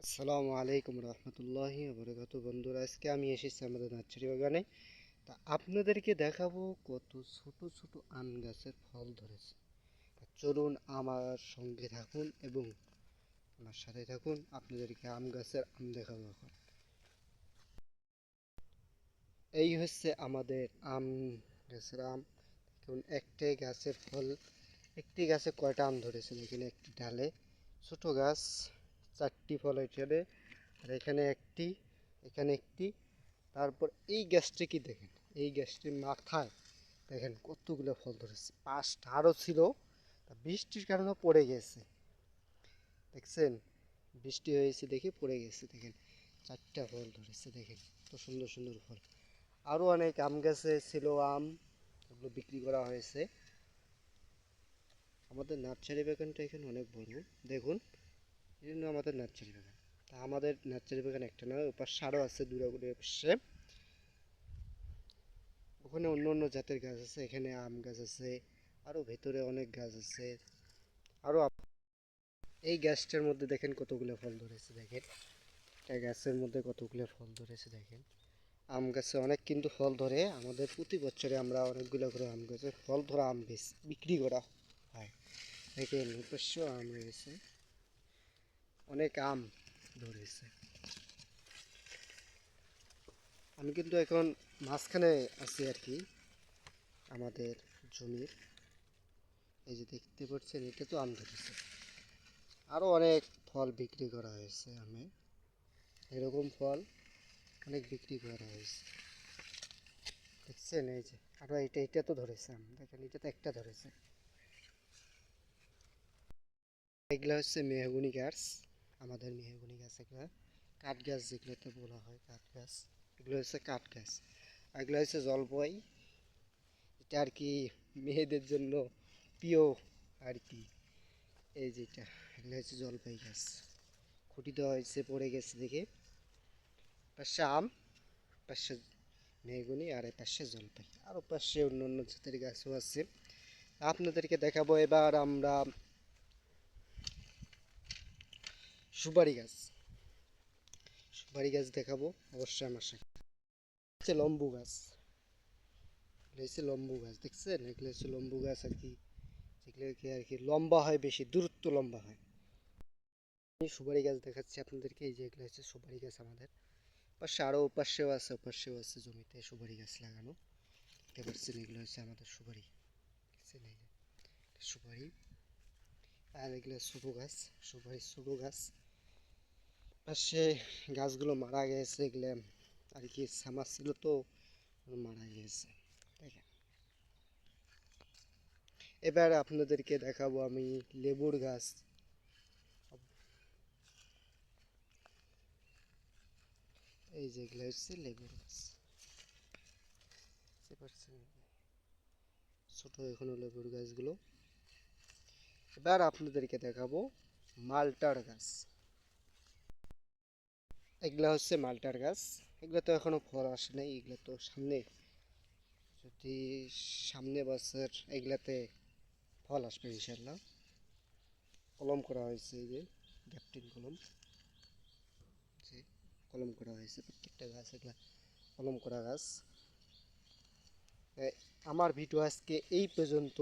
আসসালামু আলাইকুম রহমতুল্লাহি বারাকাতু। বন্ধুরা, আজকে আমি এসেছি আমাদের নার্সারি বাগানে। তা আপনাদেরকে দেখাবো কত ছোট ছোট আম গাছের ফল ধরেছে। চলুন আমার সঙ্গে থাকুন এবং আমার সাথে থাকুন, আপনাদেরকে আম গাছের আম দেখাবো। এখন এই হচ্ছে আমাদের আম গাছের আম। দেখুন, একটাই গাছের ফল, একটি গাছে কয়টা আম ধরেছে দেখুন। একটি ডালে ছোট গাছ, চারটি ফল এখানে, আর এখানে একটি, এখানে একটি। তারপর এই গাছটি কি দেখেন, এই গাছটির মাথায় দেখেন কতগুলো ফল ধরেছে। পাঁচটা আরও ছিল, তা বৃষ্টির কারণে পড়ে গেছে। দেখছেন, বৃষ্টি হয়েছে দেখে পড়ে গেছে। দেখেন, চারটা ফল ধরেছে, দেখেন কত সুন্দর সুন্দর ফল। আরও অনেক আম গাছে ছিল আম, ওগুলো বিক্রি করা হয়েছে। আমাদের নার্সারি বাগানটা এখানে অনেক বড়, দেখুন, এই জন্য আমাদের নার্সারি বাগান। তা আমাদের নার্সারি বাগান একটা নয়, ওপাশ আরও আছে দূরে পাশে, ওখানে অন্য অন্য জাতের গাছ আছে, এখানে আম গাছ আছে, আরও ভেতরে অনেক গাছ আছে। আরও এই গাছটার মধ্যে দেখেন কতগুলো ফল ধরেছে, দেখেন একটা গাছের মধ্যে কতগুলো ফল ধরেছে দেখেন। আম গাছে অনেক কিন্তু ফল ধরে, আমাদের প্রতি বছরে আমরা অনেকগুলো করে আম গাছে ফল ধরা আম বিক্রি করা হয়। দেখেন অবশ্য আম রয়েছে, অনেক আম ধরেছে। আমি কিন্তু এখন মাঝখানে আছি আর কি, আমাদের জমির। এই যে দেখতে পাচ্ছেন, এটা তো আম ধরেছে। আরও অনেক ফল বিক্রি করা হয়েছে আমে, এরকম ফল অনেক বিক্রি করা হয়েছে। দেখছেন, এই যে আরও এটা তো ধরেছে আম, দেখেন এটা তো একটা ধরেছে। এগুলো হচ্ছে মেহগুনি গাছ, আমাদের মেহগুনি গাছ। এগুলো কাঠ গাছ, যেগুলোতে বলা হয় কাঠ গাছ, এগুলো হচ্ছে কাঠ গাছ। আর এগুলো হচ্ছে জলপাই, এটা আর কি মেয়েদের জন্য প্রিয় আর কি। এই যেটা, এগুলো হচ্ছে জলপাই গাছ, খুঁটি দেওয়া হয়েছে, পড়ে গেছে দেখে। পাশে আম, পাশে মেহগনি, আর পাশে জলপাই, আরও পাশে অন্য অন্য জাতের গাছও আছে। আপনাদেরকে দেখাবো এবার আমরা সুপারি গাছ, সুপারি গাছ দেখাবো অবশ্যই আমার সাথে। হচ্ছে লম্বু গাছ, এগুলো হচ্ছে লম্বু গাছ, দেখছেন এগুলো হচ্ছে লম্বু গাছ আর কি, যেগুলো আর কি লম্বা হয়, বেশি দূরত্ব লম্বা হয়। আমি সুপারি গাছ দেখাচ্ছি আপনাদেরকে, এই যে এগুলো হচ্ছে সুপারি গাছ আমাদের। পাশে আরও পাশেও আছে, পাশেও আছে জমিতে সুপারি গাছ লাগানো, দেখতে পাচ্ছেন এগুলো হচ্ছে আমাদের সুপারি। দেখছেন এই যে সুপারি, আর এগুলো ছোটো গাছ, সুপারি ছোটো গাছ। পাশে গাছগুলো মারা গেছে, এগুলো আর কি সামার ছিল তো মারা গেছে। দেখেন, এবার আপনাদেরকে দেখাবো আমি লেবুর গাছ। এই যে এগুলো হচ্ছে লেবুর গাছ, বুঝতে পারছেন, ছোট এখনো লেবুর গাছগুলো। এবার আপনাদেরকে দেখাবো মালটার গাছ। এগুলা হচ্ছে মালটার গাছ, এগুলো তো এখনো ফল আসে নাই, এগুলো তো সামনে, যদি সামনে বছর এগুলাতে ফল আসবে ইনশাল্লাহ। কলম করা হয়েছে, এই যে গ্যাপটিং কলম, যে কলম করা হয়েছে প্রত্যেকটা গাছ, এগুলা কলম করা গাছ। আমার ভিডিও আজকে এই পর্যন্ত।